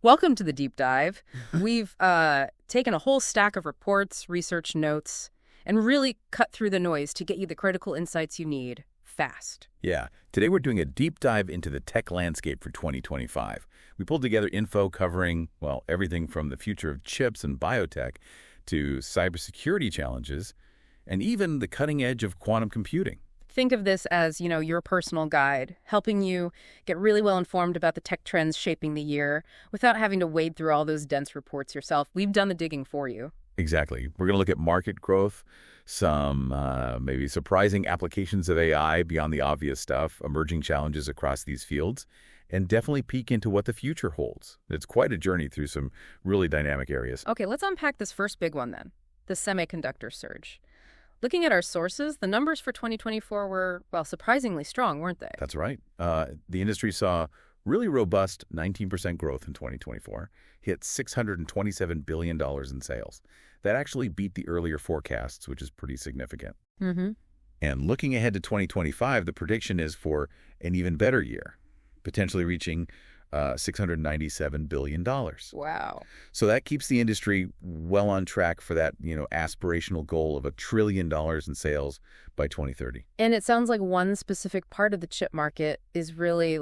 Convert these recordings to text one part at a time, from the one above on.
Welcome to the deep dive. We've taken a whole stack of reports, research notes, and really cut through the noise to get you the critical insights you need fast. Yeah. Today we're doing a deep dive into the tech landscape for 2025. We pulled together info covering, well, everything from the future of chips and biotech to cybersecurity challenges and even the cutting edge of quantum computing. Think of this as, your personal guide, helping you get really well informed about the tech trends shaping the year without having to wade through all those dense reports yourself. We've done the digging for you. Exactly. We're going to look at market growth, some maybe surprising applications of AI beyond the obvious stuff, emerging challenges across these fields, and definitely peek into what the future holds. It's quite a journey through some really dynamic areas. Okay, let's unpack this first big one then, the semiconductor surge. Looking at our sources, the numbers for 2024 were, well, surprisingly strong, weren't they? That's right. The industry saw really robust 19% growth in 2024, hit $627 billion in sales. That actually beat the earlier forecasts, which is pretty significant. And looking ahead to 2025, the prediction is for an even better year, potentially reaching $697 billion. Wow. So that keeps the industry well on track for that, aspirational goal of $1 trillion in sales by 2030. And it sounds like one specific part of the chip market is really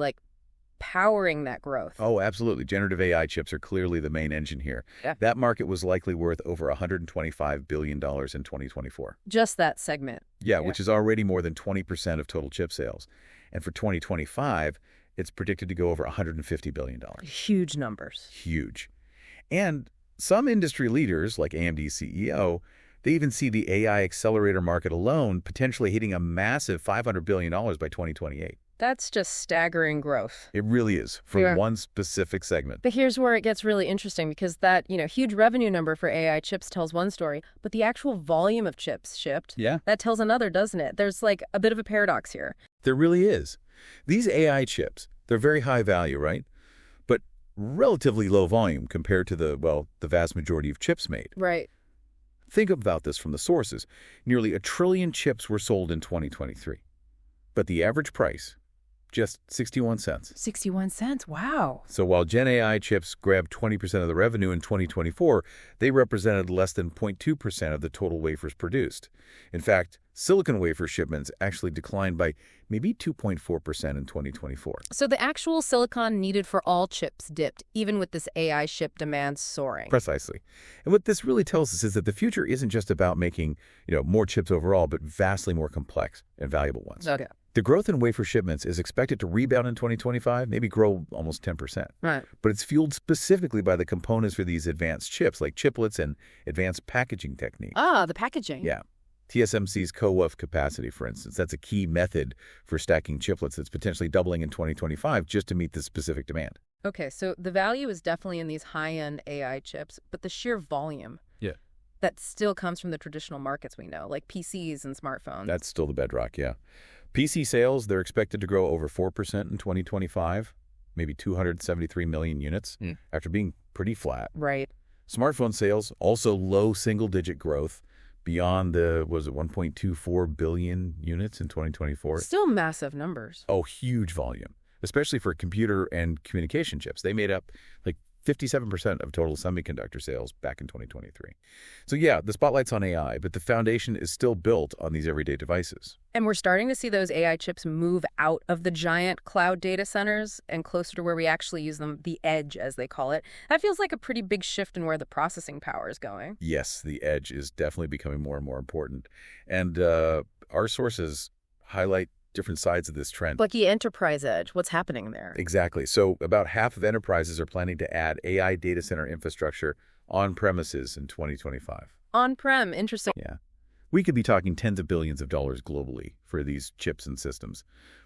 powering that growth. Oh, absolutely. Generative AI chips are clearly the main engine here. Yeah. That market was likely worth over $125 billion in 2024. Just that segment. Yeah, which is already more than 20% of total chip sales. And for 2025, it's predicted to go over $150 billion. Huge numbers. Huge. And some industry leaders, like AMD's CEO, they even see the AI accelerator market alone potentially hitting a massive $500 billion by 2028. That's just staggering growth. It really is, from one specific segment. But here's where it gets really interesting, because that, huge revenue number for AI chips tells one story, but the actual volume of chips shipped, that tells another, doesn't it? There's a bit of a paradox here. There really is. These AI chips, they're very high value, right? But relatively low volume compared to the vast majority of chips made. Right. Think about this from the sources. Nearly 1 trillion chips were sold in 2023. But the average price, just 61 cents. 61 cents, wow. So while Gen AI chips grabbed 20% of the revenue in 2024, they represented less than 0.2% of the total wafers produced. In fact, silicon wafer shipments actually declined by maybe 2.4% in 2024. So the actual silicon needed for all chips dipped, even with this AI chip demand soaring. Precisely. And what this really tells us is that the future isn't just about making, more chips overall, but vastly more complex and valuable ones. Okay. The growth in wafer shipments is expected to rebound in 2025, maybe grow almost 10%. Right. But it's fueled specifically by the components for these advanced chips, like chiplets and advanced packaging techniques. Ah, the packaging. Yeah. TSMC's CoWoF capacity, for instance, that's a key method for stacking chiplets that's potentially doubling in 2025 just to meet this specific demand. Okay, so the value is definitely in these high-end AI chips, but the sheer volume that still comes from the traditional markets we know, like PCs and smartphones. That's still the bedrock, yeah. PC sales, they're expected to grow over 4% in 2025, maybe 273 million units, after being pretty flat. Right. Smartphone sales, also low single-digit growth, beyond the, 1.24 billion units in 2024. Still massive numbers. Oh, huge volume, especially for computer and communication chips. They made up 57% of total semiconductor sales back in 2023. So yeah, the spotlight's on AI, but the foundation is still built on these everyday devices. And we're starting to see those AI chips move out of the giant cloud data centers and closer to where we actually use them, the edge, as they call it. That feels like a pretty big shift in where the processing power is going. Yes, the edge is definitely becoming more and more important. And our sources highlight different sides of this trend. Like the enterprise edge, what's happening there? Exactly. So about half of enterprises are planning to add AI data center infrastructure on premises in 2025. On-prem, interesting. Yeah. We could be talking tens of billions of dollars globally for these chips and systems,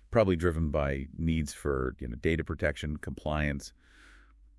probably driven by needs for data protection, compliance,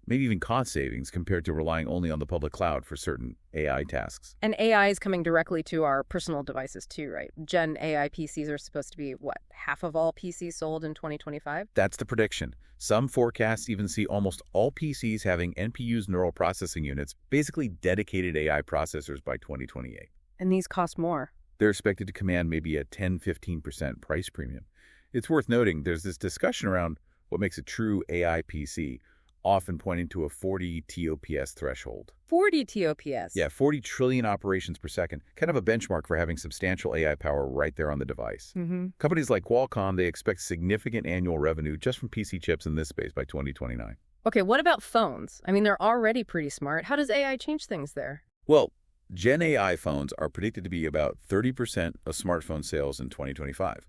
maybe even cost savings compared to relying only on the public cloud for certain AI tasks. And AI is coming directly to our personal devices too, right? Gen AI PCs are supposed to be, half of all PCs sold in 2025? That's the prediction. Some forecasts even see almost all PCs having NPUs neural processing units, basically dedicated AI processors by 2028. And these cost more. They're expected to command maybe a 10-15% price premium. It's worth noting there's this discussion around what makes a true AI PC. often pointing to a 40 TOPS threshold. 40 TOPS? Yeah, 40 trillion operations per second, kind of a benchmark for having substantial AI power right there on the device. Companies like Qualcomm, they expect significant annual revenue just from PC chips in this space by 2029. Okay, what about phones? I mean, they're already pretty smart. How does AI change things there? Well, Gen AI phones are predicted to be about 30% of smartphone sales in 2025.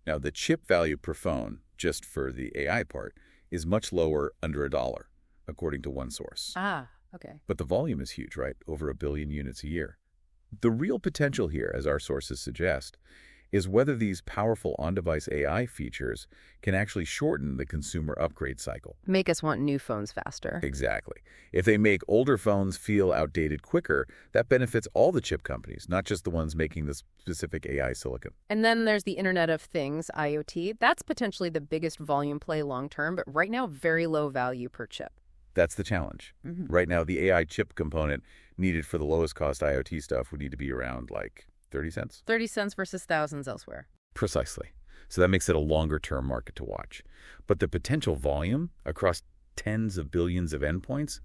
Now, the chip value per phone, just for the AI part, is much lower, under $1, according to one source. Ah, okay. But the volume is huge, right? Over 1 billion units a year. The real potential here, as our sources suggest, is whether these powerful on-device AI features can actually shorten the consumer upgrade cycle. Make us want new phones faster. Exactly. If they make older phones feel outdated quicker, that benefits all the chip companies, not just the ones making the specific AI silicon. And then there's the Internet of Things, IoT. That's potentially the biggest volume play long-term, but right now, very low value per chip. That's the challenge. Right now, the AI chip component needed for the lowest cost IoT stuff would need to be around like 30 cents? 30 cents versus thousands elsewhere. Precisely. So that makes it a longer-term market to watch. But the potential volume across tens of billions of endpoints,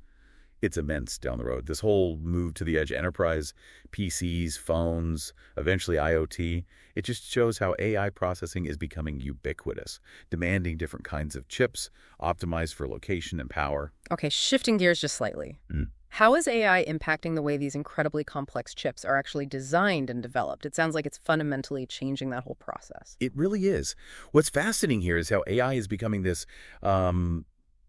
it's immense down the road. This whole move to the edge enterprise, PCs, phones, eventually IoT, it just shows how AI processing is becoming ubiquitous, demanding different kinds of chips, optimized for location and power. Okay, shifting gears just slightly. How is AI impacting the way these incredibly complex chips are actually designed and developed? It sounds like it's fundamentally changing that whole process. It really is. What's fascinating here is how AI is becoming this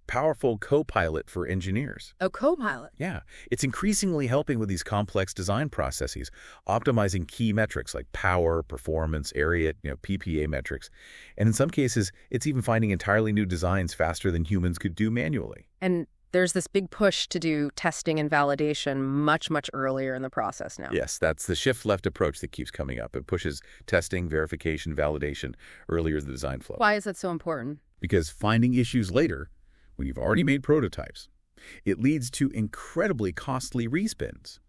powerful co-pilot for engineers. A co-pilot? Yeah. It's increasingly helping with these complex design processes, optimizing key metrics like power, performance, area, PPA metrics. And in some cases, it's even finding entirely new designs faster than humans could do manually. And there's this big push to do testing and validation much, much earlier in the process now. Yes, that's the shift-left approach that keeps coming up. It pushes testing, verification, validation earlier in the design flow. Why is that so important? Because finding issues later, when you've already made prototypes, it leads to incredibly costly respins.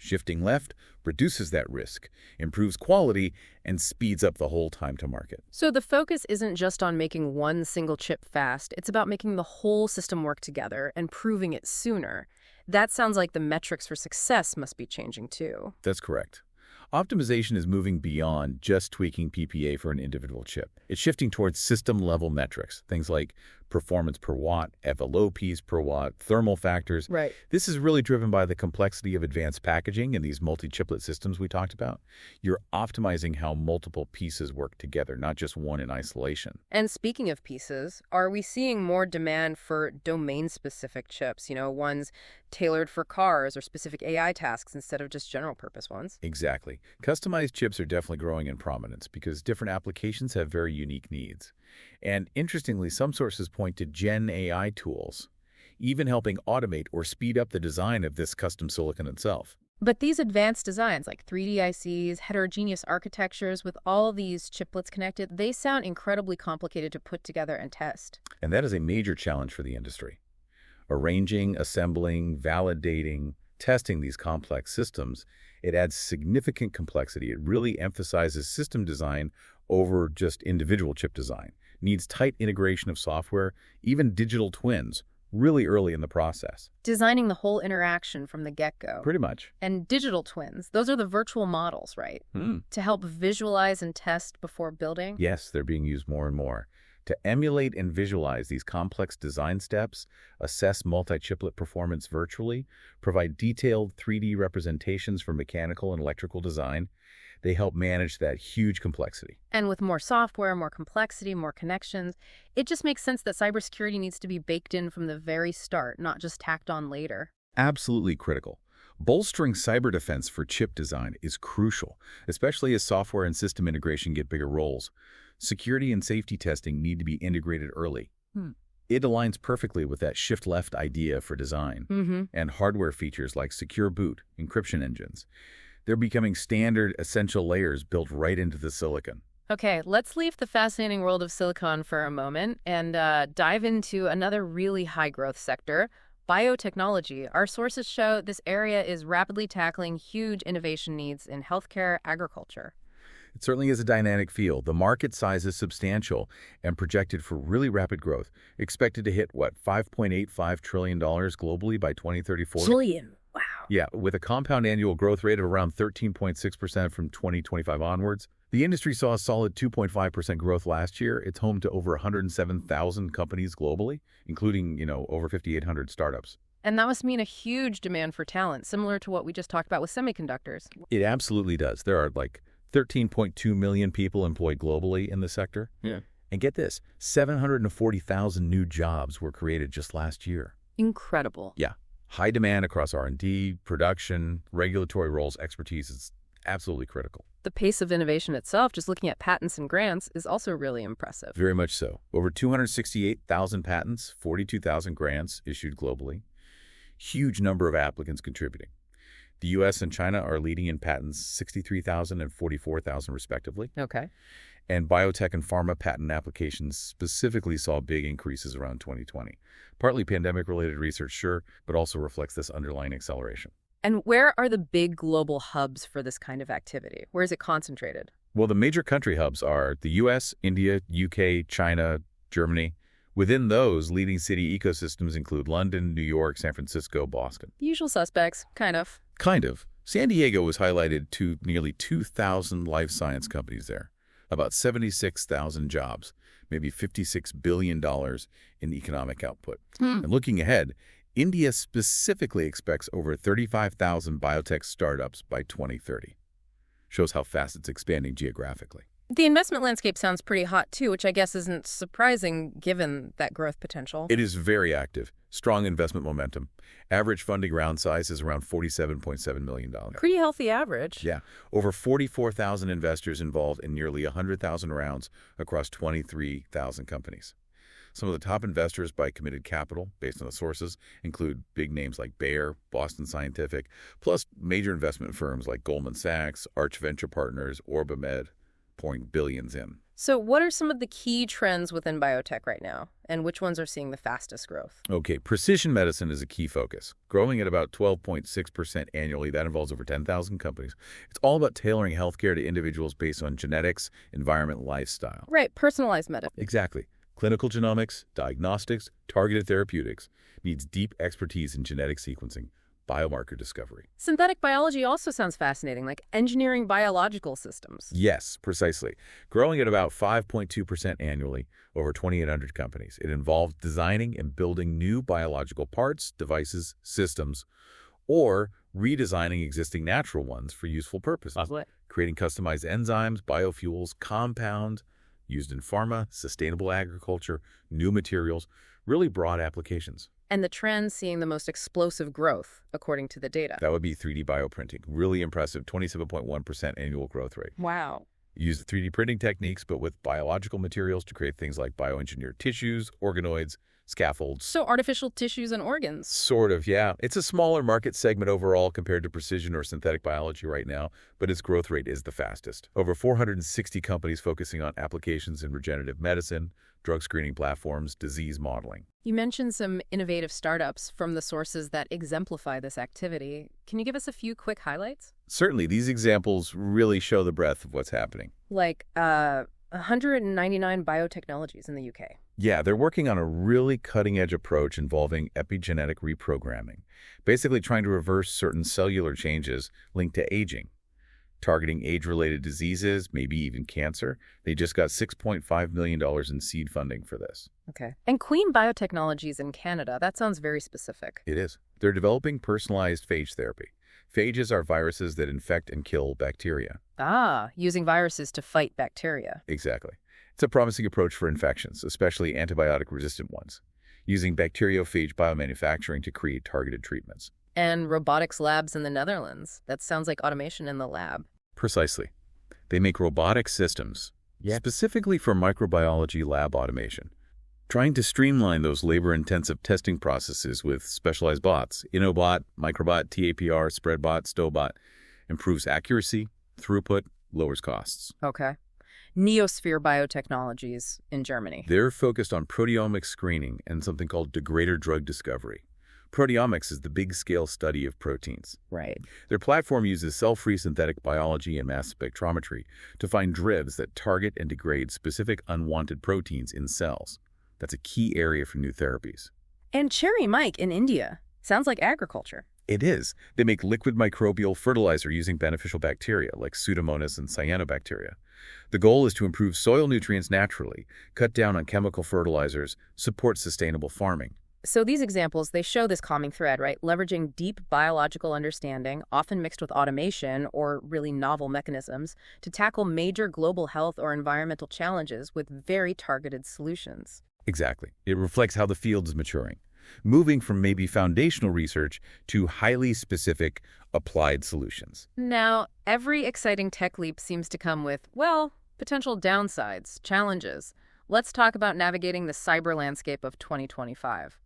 Shifting left reduces that risk, improves quality, and speeds up the whole time to market. So the focus isn't just on making one single chip fast. It's about making the whole system work together and proving it sooner. That sounds like the metrics for success must be changing too. That's correct. Optimization is moving beyond just tweaking PPA for an individual chip. It's shifting towards system-level metrics, things like performance per watt, FLOPs per watt, thermal factors. Right. This is really driven by the complexity of advanced packaging and these multi-chiplet systems we talked about. You're optimizing how multiple pieces work together, not just one in isolation. And speaking of pieces, are we seeing more demand for domain-specific chips, ones tailored for cars or specific AI tasks instead of just general-purpose ones? Exactly. Customized chips are definitely growing in prominence because different applications have very unique needs. And interestingly, some sources point to Gen AI tools, even helping automate or speed up the design of this custom silicon itself. But these advanced designs, like 3D ICs, heterogeneous architectures with all these chiplets connected, they sound incredibly complicated to put together and test. And that is a major challenge for the industry. Arranging, assembling, validating, testing these complex systems, it adds significant complexity. It really emphasizes system design over just individual chip design. Needs tight integration of software, even digital twins, really early in the process. Designing the whole interaction from the get-go. Pretty much. And digital twins, those are the virtual models, right? To help visualize and test before building? Yes, they're being used more and more. To emulate and visualize these complex design steps, assess multi-chiplet performance virtually, provide detailed 3D representations for mechanical and electrical design, they help manage that huge complexity. And with more software, more complexity, more connections, it just makes sense that cybersecurity needs to be baked in from the very start, not just tacked on later. Absolutely critical. Bolstering cyber defense for chip design is crucial, especially as software and system integration get bigger roles. Security and safety testing need to be integrated early. It aligns perfectly with that shift-left idea for design. And hardware features like secure boot, encryption engines. They're becoming standard, essential layers built right into the silicon. Okay, let's leave the fascinating world of silicon for a moment and dive into another really high-growth sector, biotechnology. Our sources show this area is rapidly tackling huge innovation needs in healthcare, agriculture. It certainly is a dynamic field. The market size is substantial and projected for really rapid growth. Expected to hit, what, $5.85 trillion globally by 2034? Trillion. Wow. Yeah, with a compound annual growth rate of around 13.6% from 2025 onwards. The industry saw a solid 2.5% growth last year. It's home to over 107,000 companies globally, including, over 5,800 startups. And that must mean a huge demand for talent, similar to what we just talked about with semiconductors. It absolutely does. There are like 13.2 million people employed globally in the sector. Yeah. And get this, 740,000 new jobs were created just last year. Incredible. Yeah. High demand across R&D, production, regulatory roles, expertise is absolutely critical. The pace of innovation itself, just looking at patents and grants, is also really impressive. Very much so. Over 268,000 patents, 42,000 grants issued globally. Huge number of applicants contributing. The U.S. and China are leading in patents, 63,000 and 44,000 respectively. Okay. And biotech and pharma patent applications specifically saw big increases around 2020. Partly pandemic-related research, sure, but also reflects this underlying acceleration. And where are the big global hubs for this kind of activity? Where is it concentrated? Well, the major country hubs are the U.S., India, UK, China, Germany. Within those, leading city ecosystems include London, New York, San Francisco, Boston. Usual suspects, kind of. Kind of. San Diego was highlighted to nearly 2,000 life science companies there, about 76,000 jobs, maybe $56 billion in economic output. And looking ahead, India specifically expects over 35,000 biotech startups by 2030. Shows how fast it's expanding geographically. The investment landscape sounds pretty hot, too, which I guess isn't surprising given that growth potential. It is very active. Strong investment momentum. Average funding round size is around $47.7 million. Pretty healthy average. Yeah. Over 44,000 investors involved in nearly 100,000 rounds across 23,000 companies. Some of the top investors by committed capital, based on the sources, include big names like Bayer, Boston Scientific, plus major investment firms like Goldman Sachs, Arch Venture Partners, OrbiMed, pouring billions in. So what are some of the key trends within biotech right now, and which ones are seeing the fastest growth? Okay, precision medicine is a key focus, growing at about 12.6% annually. That involves over 10,000 companies. It's all about tailoring healthcare to individuals based on genetics, environment, lifestyle. Right, personalized medicine. Exactly. Clinical genomics, diagnostics, targeted therapeutics needs deep expertise in genetic sequencing, biomarker discovery. Synthetic biology also sounds fascinating, like engineering biological systems. Yes, precisely. Growing at about 5.2% annually over 2,800 companies. It involves designing and building new biological parts, devices, systems, or redesigning existing natural ones for useful purposes. Creating customized enzymes, biofuels, compounds used in pharma, sustainable agriculture, new materials, really broad applications. And the trends seeing the most explosive growth, according to the data. That would be 3D bioprinting. Really impressive, 27.1% annual growth rate. Wow. Use 3D printing techniques, but with biological materials to create things like bioengineered tissues, organoids, scaffolds. So artificial tissues and organs. Sort of, yeah. It's a smaller market segment overall compared to precision or synthetic biology right now, but its growth rate is the fastest. Over 460 companies focusing on applications in regenerative medicine, drug screening platforms, disease modeling. You mentioned some innovative startups from the sources that exemplify this activity. Can you give us a few quick highlights? Certainly, these examples really show the breadth of what's happening. Like 199 biotechnologies in the UK. Yeah, they're working on a really cutting-edge approach involving epigenetic reprogramming, basically trying to reverse certain cellular changes linked to aging, targeting age-related diseases, maybe even cancer. They just got $6.5 million in seed funding for this. Okay. And Queen Biotechnologies in Canada, that sounds very specific. It is. They're developing personalized phage therapy. Phages are viruses that infect and kill bacteria. Ah, using viruses to fight bacteria. Exactly. It's a promising approach for infections, especially antibiotic-resistant ones, using bacteriophage biomanufacturing to create targeted treatments. And robotics labs in the Netherlands. That sounds like automation in the lab. Precisely. They make robotic systems, specifically for microbiology lab automation, trying to streamline those labor-intensive testing processes with specialized bots. InnoBot, Microbot, TAPR, Spreadbot, StowBot improves accuracy, throughput, lowers costs. Okay. Neosphere Biotechnologies in Germany. They're focused on proteomic screening and something called degrader drug discovery. Proteomics is the big-scale study of proteins. Right. Their platform uses cell-free synthetic biology and mass spectrometry to find drivs that target and degrade specific unwanted proteins in cells. That's a key area for new therapies. And Cherry Mike in India. Sounds like agriculture. It is. They make liquid microbial fertilizer using beneficial bacteria like Pseudomonas and cyanobacteria. The goal is to improve soil nutrients naturally, cut down on chemical fertilizers, support sustainable farming. So these examples, they show this common thread, right? Leveraging deep biological understanding, often mixed with automation or really novel mechanisms, to tackle major global health or environmental challenges with very targeted solutions. Exactly. It reflects how the field is maturing, moving from maybe foundational research to highly specific applied solutions. Now, every exciting tech leap seems to come with, well, potential downsides, challenges. Let's talk about navigating the cyber landscape of 2025.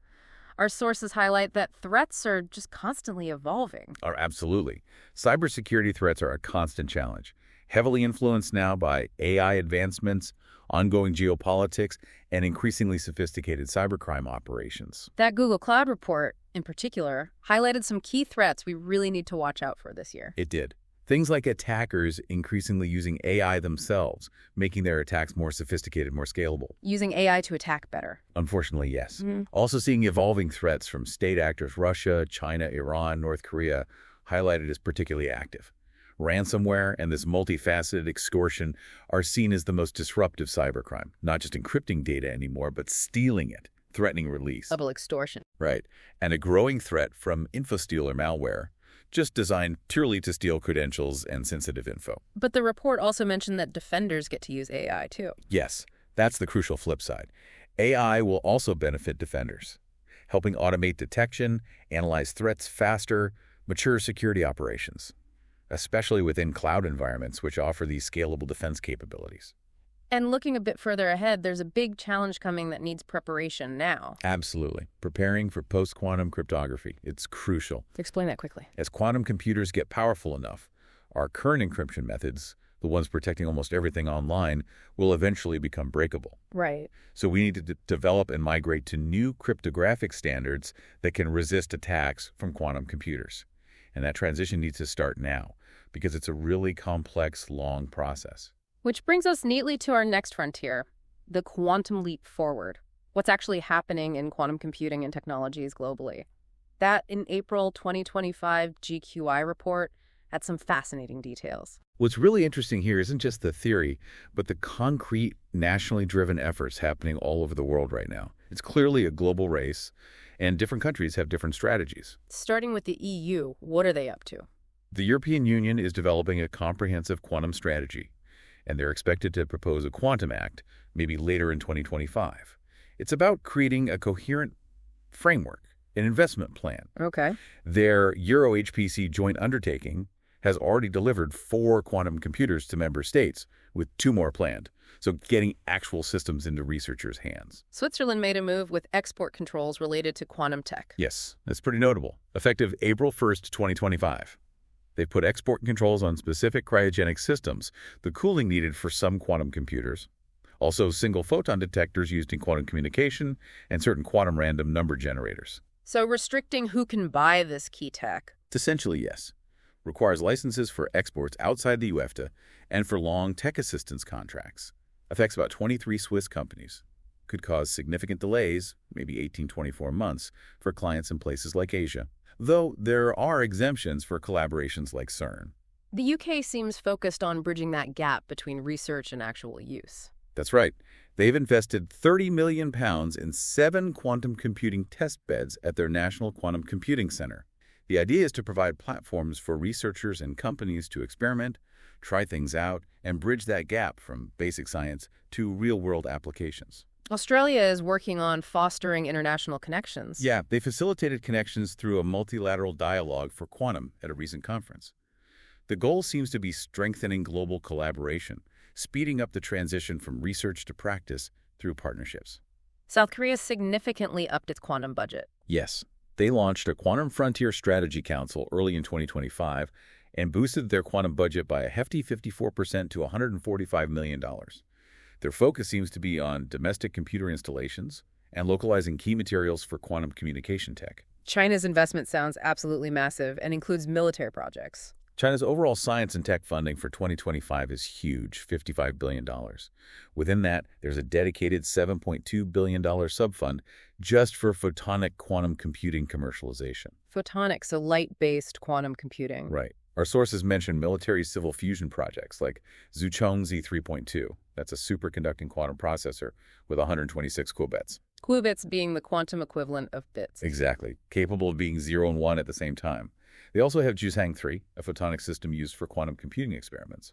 Our sources highlight that threats are just constantly evolving. Absolutely. Cybersecurity threats are a constant challenge, heavily influenced now by AI advancements, ongoing geopolitics, and increasingly sophisticated cybercrime operations. That Google Cloud report, in particular, highlighted some key threats we really need to watch out for this year. It did. Things like attackers increasingly using AI themselves, making their attacks more sophisticated, more scalable. Using AI to attack better. Unfortunately, yes. Also seeing evolving threats from state actors, Russia, China, Iran, North Korea, highlighted as particularly active. Ransomware and this multifaceted extortion are seen as the most disruptive cybercrime, not just encrypting data anymore, but stealing it, threatening release. Double extortion. Right. And a growing threat from infostealer malware, just designed purely to steal credentials and sensitive info. But the report also mentioned that defenders get to use AI too. Yes, that's the crucial flip side. AI will also benefit defenders, helping automate detection, analyze threats faster, mature security operations, especially within cloud environments which offer these scalable defense capabilities. And looking a bit further ahead, there's a big challenge coming that needs preparation now. Absolutely. Preparing for post-quantum cryptography. It's crucial. Explain that quickly. As quantum computers get powerful enough, our current encryption methods, the ones protecting almost everything online, will eventually become breakable. Right. So we need to develop and migrate to new cryptographic standards that can resist attacks from quantum computers. And that transition needs to start now, because it's a really complex, long process. Which brings us neatly to our next frontier, the quantum leap forward. What's actually happening in quantum computing and technologies globally. That in April 2025 GQI report had some fascinating details. What's really interesting here isn't just the theory, but the concrete, nationally driven efforts happening all over the world right now. It's clearly a global race, and different countries have different strategies. Starting with the EU, what are they up to? The European Union is developing a comprehensive quantum strategy, and they're expected to propose a Quantum Act, maybe later in 2025. It's about creating a coherent framework, an investment plan. Okay. Their Euro-HPC joint undertaking has already delivered 4 quantum computers to member states, with 2 more planned, so getting actual systems into researchers' hands. Switzerland made a move with export controls related to quantum tech. Yes, that's pretty notable. Effective April 1st, 2025. They've put export controls on specific cryogenic systems, the cooling needed for some quantum computers. Also, single photon detectors used in quantum communication and certain quantum random number generators. So restricting who can buy this key tech. Essentially, yes. Requires licenses for exports outside the UEFTA and for long tech assistance contracts. Affects about 23 Swiss companies. Could cause significant delays, maybe 18-24 months, for clients in places like Asia. Though there are exemptions for collaborations like CERN. The UK seems focused on bridging that gap between research and actual use. That's right. They've invested £30 million in 7 quantum computing test beds at their National Quantum Computing Center. The idea is to provide platforms for researchers and companies to experiment, try things out, and bridge that gap from basic science to real-world applications. Australia is working on fostering international connections. Yeah, they facilitated connections through a multilateral dialogue for quantum at a recent conference. The goal seems to be strengthening global collaboration, speeding up the transition from research to practice through partnerships. South Korea significantly upped its quantum budget. Yes, they launched a Quantum Frontier Strategy Council early in 2025 and boosted their quantum budget by a hefty 54% to $145 million. Their focus seems to be on domestic computer installations and localizing key materials for quantum communication tech. China's investment sounds absolutely massive and includes military projects. China's overall science and tech funding for 2025 is huge, $55 billion. Within that, there's a dedicated $7.2 billion subfund just for photonic quantum computing commercialization. Photonics, so light-based quantum computing. Right. Our sources mention military-civil fusion projects like Zuchong Z3.2. That's a superconducting quantum processor with 126 qubits. Qubits being the quantum equivalent of bits. Exactly. Capable of being 0 and 1 at the same time. They also have Juzhang-3, a photonic system used for quantum computing experiments.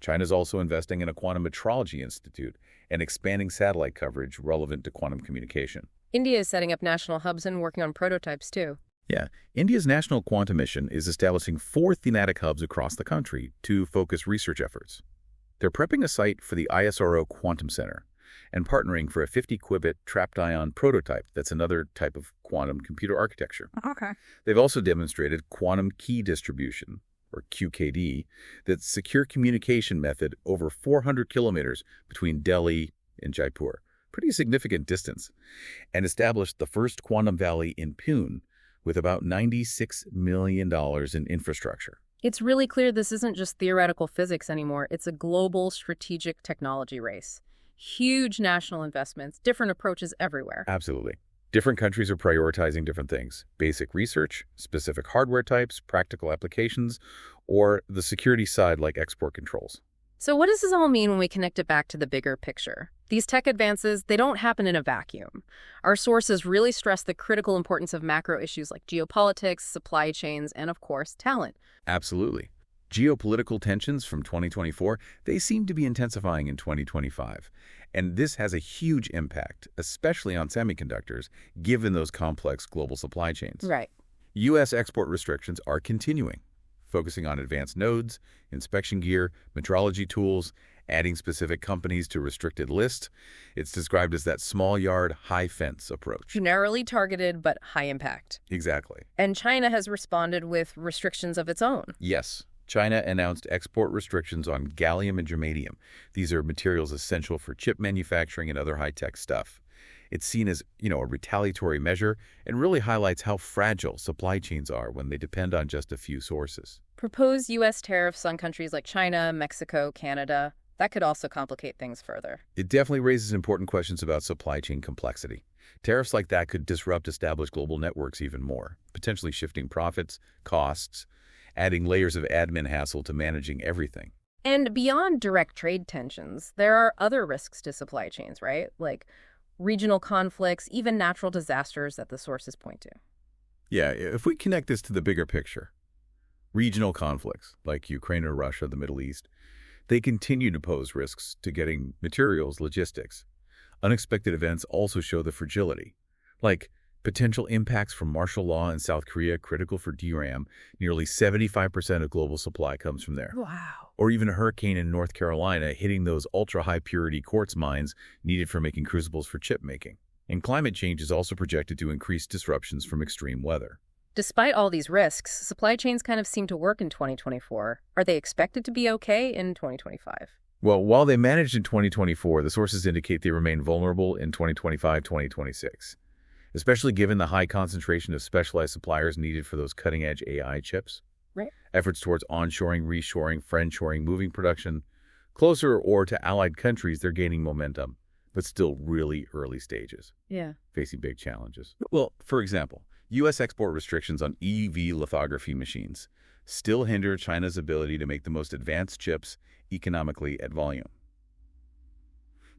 China's also investing in a quantum metrology institute and expanding satellite coverage relevant to quantum communication. India is setting up national hubs and working on prototypes, too. Yeah, India's National Quantum Mission is establishing 4 thematic hubs across the country to focus research efforts. They're prepping a site for the ISRO Quantum Center and partnering for a 50-qubit trapped ion prototype that's another type of quantum computer architecture. Okay. They've also demonstrated quantum key distribution, or QKD, that's secure communication method over 400 kilometers between Delhi and Jaipur, pretty significant distance, and established the first quantum valley in Pune with about $96 million in infrastructure. It's really clear this isn't just theoretical physics anymore. It's a global strategic technology race. Huge national investments, different approaches everywhere. Absolutely. Different countries are prioritizing different things: basic research, specific hardware types, practical applications, or the security side like export controls. So what does this all mean when we connect it back to the bigger picture? These tech advances, they don't happen in a vacuum. Our sources really stress the critical importance of macro issues like geopolitics, supply chains, and of course, talent. Absolutely. Geopolitical tensions from 2024, they seem to be intensifying in 2025. And this has a huge impact, especially on semiconductors, given those complex global supply chains. Right. U.S. export restrictions are continuing, focusing on advanced nodes, inspection gear, metrology tools, adding specific companies to restricted lists. It's described as that small yard, high fence approach. Narrowly targeted, but high impact. Exactly. And China has responded with restrictions of its own. Yes. China announced export restrictions on gallium and germanium. These are materials essential for chip manufacturing and other high-tech stuff. It's seen as, a retaliatory measure and really highlights how fragile supply chains are when they depend on just a few sources. Proposed U.S. tariffs on countries like China, Mexico, Canada, that could also complicate things further. It definitely raises important questions about supply chain complexity. Tariffs like that could disrupt established global networks even more, potentially shifting profits, costs, adding layers of admin hassle to managing everything. And beyond direct trade tensions, there are other risks to supply chains, right? Like regional conflicts, even natural disasters that the sources point to. Yeah, if we connect this to the bigger picture, regional conflicts like Ukraine or Russia, the Middle East, they continue to pose risks to getting materials, logistics. Unexpected events also show the fragility, like potential impacts from martial law in South Korea critical for DRAM. Nearly 75% of global supply comes from there. Wow. Or even a hurricane in North Carolina hitting those ultra-high purity quartz mines needed for making crucibles for chip making. And climate change is also projected to increase disruptions from extreme weather. Despite all these risks, supply chains kind of seem to work in 2024. Are they expected to be okay in 2025? Well, while they managed in 2024, the sources indicate they remain vulnerable in 2025-2026. Especially given the high concentration of specialized suppliers needed for those cutting-edge AI chips. Right. Efforts towards onshoring, reshoring, friendshoring, moving production closer or to allied countries, they're gaining momentum, but still really early stages. Yeah. Facing big challenges. Well, for example, U.S. export restrictions on EUV lithography machines still hinder China's ability to make the most advanced chips economically at volume.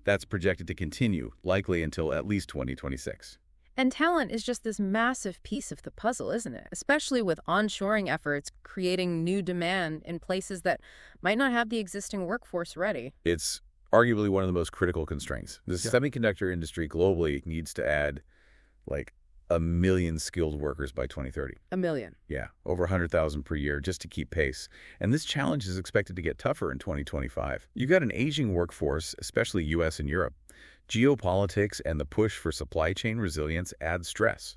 That's projected to continue, likely until at least 2026. And talent is just this massive piece of the puzzle, isn't it? Especially with onshoring efforts creating new demand in places that might not have the existing workforce ready. It's arguably one of the most critical constraints. The semiconductor industry globally needs to add like 1 million skilled workers by 2030. 1 million. Yeah, over 100,000 per year just to keep pace. And this challenge is expected to get tougher in 2025. You've got an aging workforce, especially U.S. and Europe. Geopolitics and the push for supply chain resilience add stress.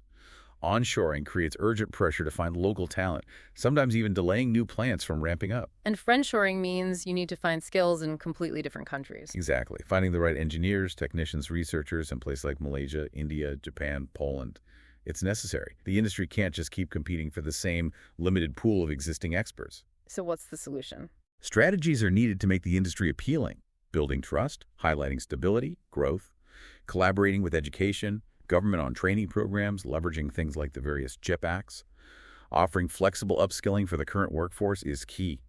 Onshoring creates urgent pressure to find local talent, sometimes even delaying new plants from ramping up. And friendshoring means you need to find skills in completely different countries. Exactly. Finding the right engineers, technicians, researchers in places like Malaysia, India, Japan, Poland, It's necessary. The industry can't just keep competing for the same limited pool of existing experts. So what's the solution? Strategies are needed to make the industry appealing, building trust, highlighting stability, growth, collaborating with education, government on training programs, leveraging things like the various CHIP Acts. Offering flexible upskilling for the current workforce is key.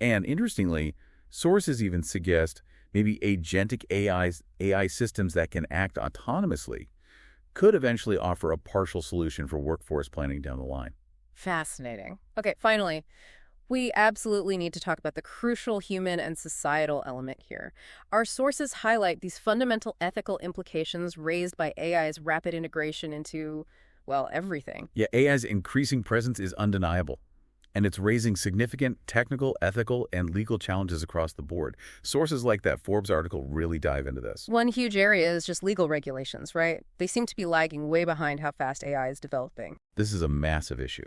And interestingly, sources even suggest maybe agentic AI systems that can act autonomously could eventually offer a partial solution for workforce planning down the line. Fascinating. Okay, finally, we absolutely need to talk about the crucial human and societal element here. Our sources highlight these fundamental ethical implications raised by AI's rapid integration into, well, everything. Yeah, AI's increasing presence is undeniable, and it's raising significant technical, ethical, and legal challenges across the board. Sources like that Forbes article really dive into this. One huge area is just legal regulations, right? They seem to be lagging way behind how fast AI is developing. This is a massive issue.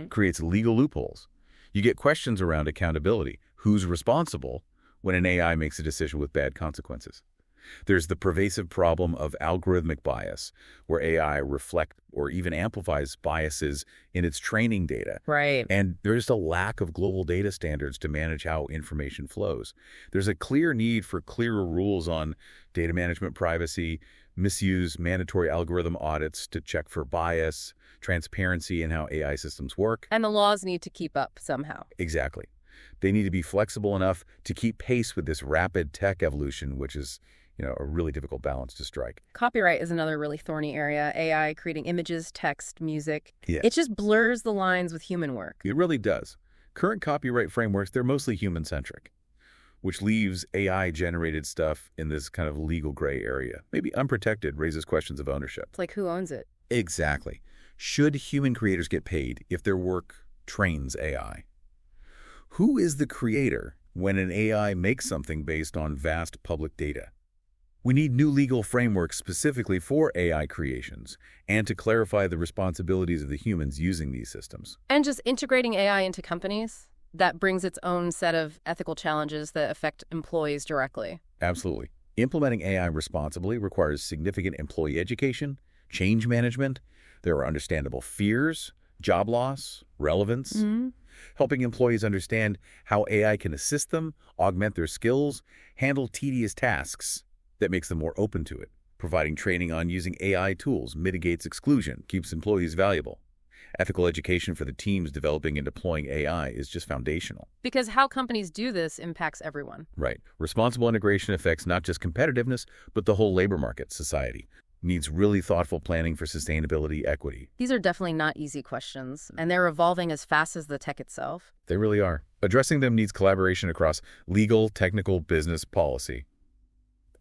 Creates legal loopholes. You get questions around accountability. Who's responsible when an AI makes a decision with bad consequences? There's the pervasive problem of algorithmic bias, where AI reflects or even amplifies biases in its training data. Right. And there's a lack of global data standards to manage how information flows. There's a clear need for clearer rules on data management privacy, misuse, mandatory algorithm audits to check for bias, transparency in how AI systems work. And the laws need to keep up somehow. Exactly. They need to be flexible enough to keep pace with this rapid tech evolution, which is, a really difficult balance to strike. Copyright is another really thorny area. AI creating images, text, music. Yeah. It just blurs the lines with human work. It really does. Current copyright frameworks, they're mostly human-centric, which leaves AI-generated stuff in this kind of legal gray area. Maybe unprotected, raises questions of ownership. It's like, who owns it? Exactly. Should human creators get paid if their work trains AI? Who is the creator when an AI makes something based on vast public data? We need new legal frameworks specifically for AI creations and to clarify the responsibilities of the humans using these systems. And just integrating AI into companies, that brings its own set of ethical challenges that affect employees directly. Absolutely. Implementing AI responsibly requires significant employee education, change management. There are understandable fears, job loss, relevance. Helping employees understand how AI can assist them, augment their skills, handle tedious tasks that makes them more open to it. Providing training on using AI tools mitigates exclusion, keeps employees valuable. Ethical education for the teams developing and deploying AI is just foundational. Because how companies do this impacts everyone. Right. Responsible integration affects not just competitiveness, but the whole labor market, society. Needs really thoughtful planning for sustainability, equity. These are definitely not easy questions, and they're evolving as fast as the tech itself. They really are. Addressing them needs collaboration across legal, technical, business, policy.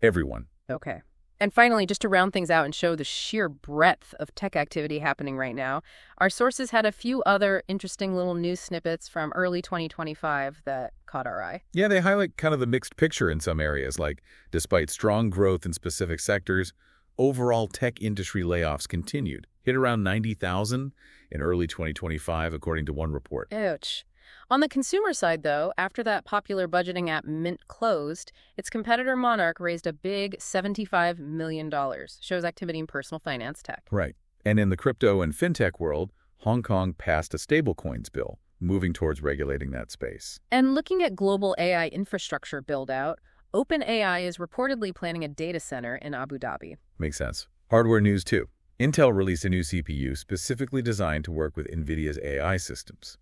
Everyone. Okay. And finally, just to round things out and show the sheer breadth of tech activity happening right now, our sources had a few other interesting little news snippets from early 2025 that caught our eye. Yeah, they highlight kind of the mixed picture in some areas, like despite strong growth in specific sectors, overall tech industry layoffs continued, hit around 90,000 in early 2025, according to one report. Ouch. On the consumer side, though, after that popular budgeting app Mint closed, its competitor Monarch raised a big $75 million. Shows activity in personal finance tech. Right. And in the crypto and fintech world, Hong Kong passed a stablecoins bill, moving towards regulating that space. And looking at global AI infrastructure build-out, OpenAI is reportedly planning a data center in Abu Dhabi. Makes sense. Hardware news, too. Intel released a new CPU specifically designed to work with NVIDIA's AI systems.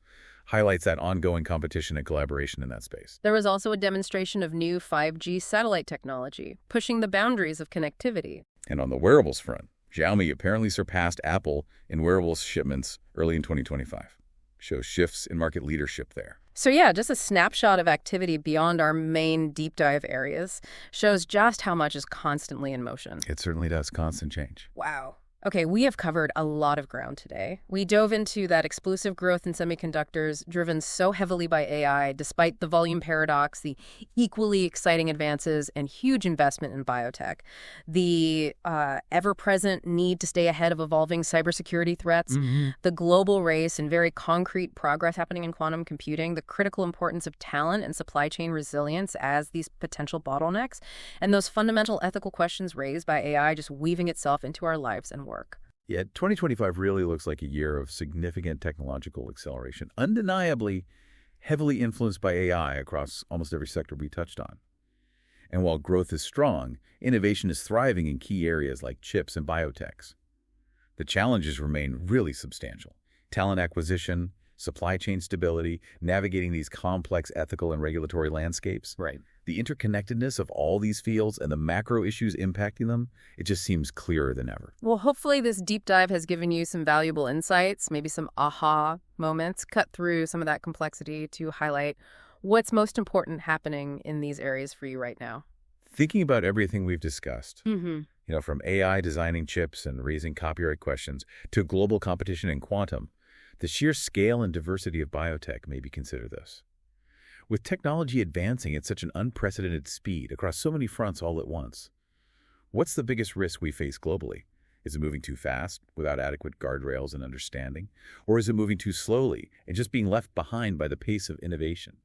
Highlights that ongoing competition and collaboration in that space. There was also a demonstration of new 5G satellite technology, pushing the boundaries of connectivity. And on the wearables front, Xiaomi apparently surpassed Apple in wearables shipments early in 2025. Shows shifts in market leadership there. So yeah, just a snapshot of activity beyond our main deep dive areas shows just how much is constantly in motion. It certainly does. Constant change. Wow. Okay, we have covered a lot of ground today. We dove into that explosive growth in semiconductors driven so heavily by AI, despite the volume paradox, the equally exciting advances, and huge investment in biotech, the ever-present need to stay ahead of evolving cybersecurity threats, the global race and very concrete progress happening in quantum computing, the critical importance of talent and supply chain resilience as these potential bottlenecks, and those fundamental ethical questions raised by AI just weaving itself into our lives and work. Yeah, 2025 really looks like a year of significant technological acceleration, undeniably heavily influenced by AI across almost every sector we touched on. And while growth is strong, innovation is thriving in key areas like chips and biotechs. The challenges remain really substantial. Talent acquisition, supply chain stability, navigating these complex ethical and regulatory landscapes. Right. The interconnectedness of all these fields and the macro issues impacting them, it just seems clearer than ever. Well, hopefully this deep dive has given you some valuable insights, maybe some aha moments, cut through some of that complexity to highlight what's most important happening in these areas for you right now. Thinking about everything we've discussed, Mm-hmm. from AI designing chips and raising copyright questions to global competition in quantum, the sheer scale and diversity of biotech maybe consider this. With technology advancing at such an unprecedented speed across so many fronts all at once, what's the biggest risk we face globally? Is it moving too fast without adequate guardrails and understanding? Or is it moving too slowly and just being left behind by the pace of innovation?